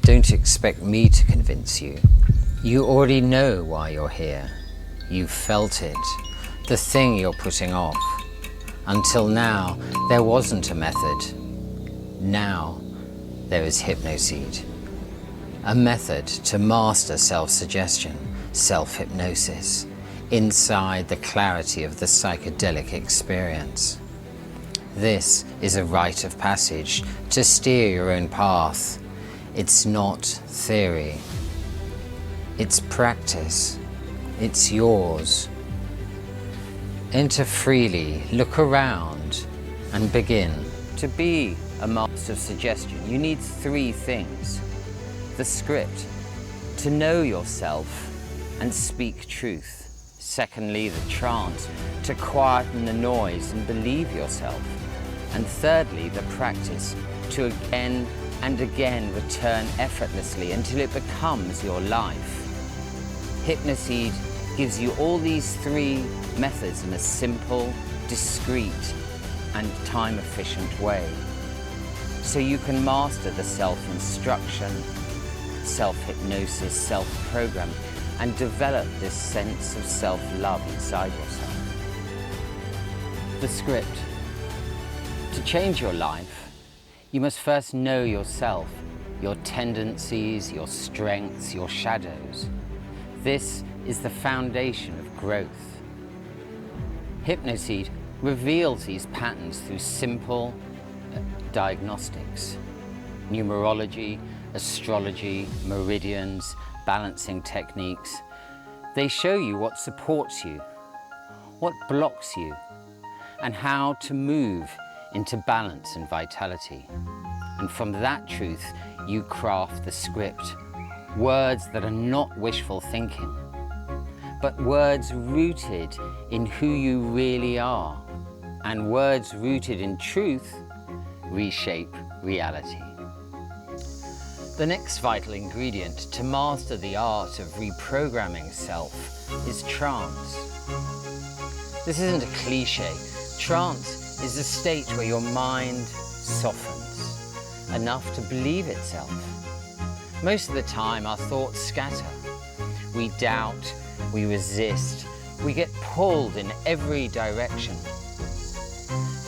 Don't expect me to convince you. You already know why you're here. You've felt it, the thing you're putting off. Until now, there wasn't a method. Now, there is Hypnoseed, a method to master self-suggestion, self-hypnosis, inside the clarity of the psychedelic experience. This is a rite of passage to steer your own path. It's not theory. It's practice. It's yours. Enter freely, look around, and begin. To be a master of suggestion, you need three things. The script, to know yourself and speak truth. Secondly, the trance, to quieten the noise and believe yourself. And thirdly, the practice, to again and again return effortlessly until it becomes your life. Hypnoseed gives you all these three methods in a simple, discreet, and time-efficient way. So you can master the self-instruction, self-hypnosis, self-program, and develop this sense of self-love inside yourself. The script. To change your life, you must first know yourself, your tendencies, your strengths, your shadows. This is the foundation of growth. Hypnoseed reveals these patterns through simple diagnostics. Numerology, astrology, meridians, balancing techniques. They show you what supports you, what blocks you, and how to move into balance and vitality. And from that truth, you craft the script. Words that are not wishful thinking, but words rooted in who you really are. And words rooted in truth reshape reality. The next vital ingredient to master the art of reprogramming self is trance. This isn't a cliche. Trance is a state where your mind softens enough to believe itself. Most of the time, our thoughts scatter. We doubt, we resist, we get pulled in every direction.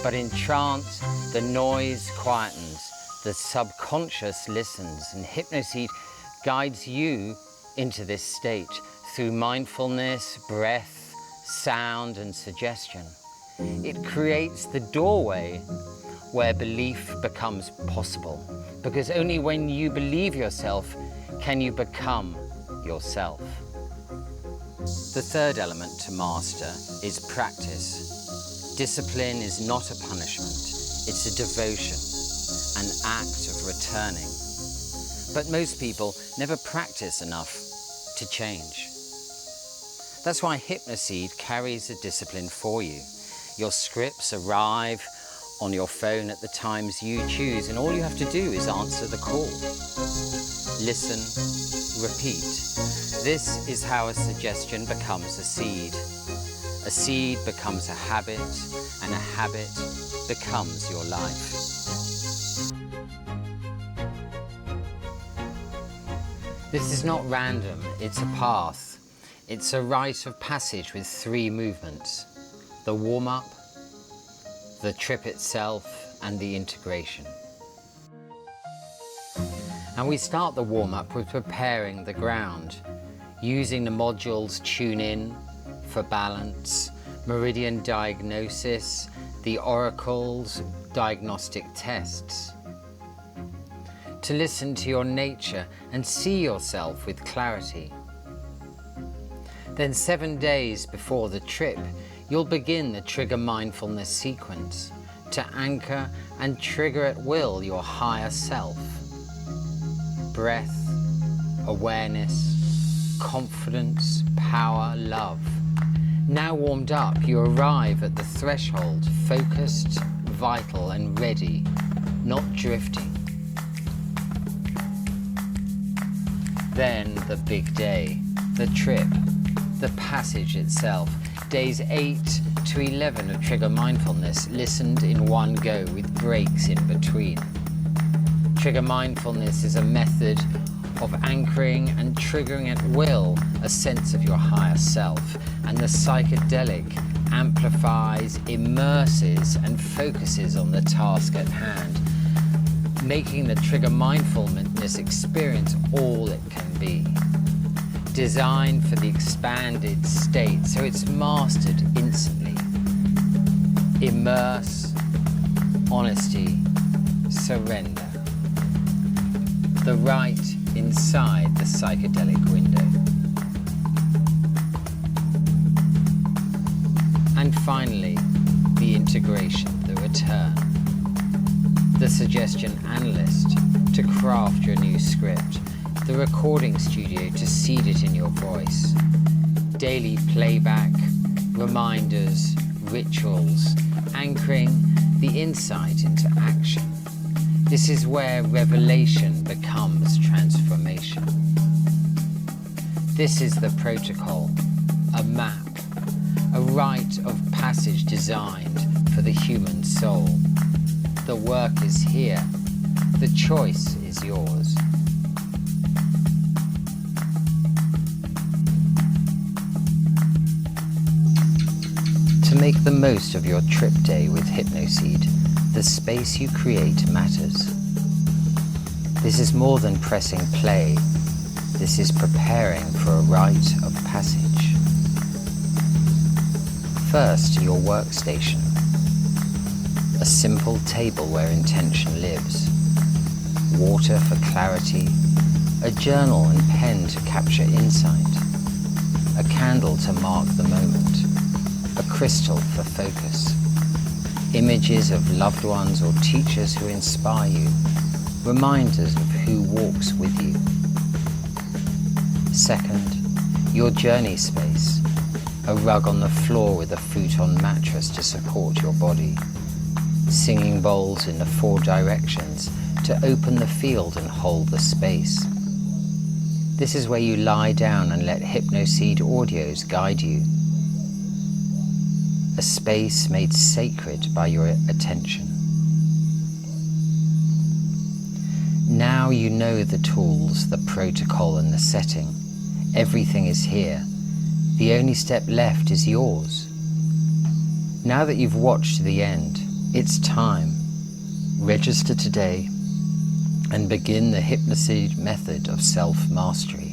But in trance, the noise quietens, the subconscious listens, and Hypnoseed guides you into this state through mindfulness, breath, sound, and suggestion. It creates the doorway where belief becomes possible, because only when you believe yourself can you become yourself. The third element to master is practice. Discipline is not a punishment, it's a devotion, an act of returning. But most people never practice enough to change. That's why Hypnoseed carries a discipline for you. Your scripts arrive on your phone at the times you choose, and all you have to do is answer the call. Listen, repeat. This is how a suggestion becomes a seed. A seed becomes a habit, and a habit becomes your life. This is not random, it's a path. It's a rite of passage with three movements. The warm-up, the trip itself, and the integration. And we start the warm-up with preparing the ground, using the modules Tune In for balance, Meridian Diagnosis, the oracles, diagnostic tests. To listen to your nature and see yourself with clarity. Then 7 days before the trip, you'll begin the trigger mindfulness sequence to anchor and trigger at will your higher self. Breath, awareness, confidence, power, love. Now warmed up, you arrive at the threshold, focused, vital and ready, not drifting. Then the big day, the trip, the passage itself. Days 8 to 11 of trigger mindfulness, listened in one go with breaks in between. Trigger mindfulness is a method of anchoring and triggering at will a sense of your higher self, and the psychedelic amplifies, immerses and focuses on the task at hand, making the trigger mindfulness experience all it can be. Designed for the expanded state, so it's mastered instantly. Immerse, honesty, surrender. The right inside the psychedelic window. And finally, the integration, the return. The suggestion analyst to craft your new script. The recording studio to seed it in your voice. Daily playback, reminders, rituals, anchoring the insight into action. This is where revelation becomes transformation. This is the protocol, a map, a rite of passage designed for the human soul. The work is here, the choice is yours. To make the most of your trip day with Hypnoseed, the space you create matters. This is more than pressing play. This is preparing for a rite of passage. First, your workstation. A simple table where intention lives. Water for clarity. A journal and pen to capture insight. A candle to mark the moment. A crystal for focus. Images of loved ones or teachers who inspire you. Reminders of who walks with you. Second, your journey space. A rug on the floor with a futon mattress to support your body. Singing bowls in the 4 directions to open the field and hold the space. This is where you lie down and let Hypnoseed audios guide you. A space made sacred by your attention. Now you know the tools, the protocol and the setting. Everything is here. The only step left is yours. Now that you've watched to the end, it's time. Register today and begin the Hypnoseed method of self-mastery.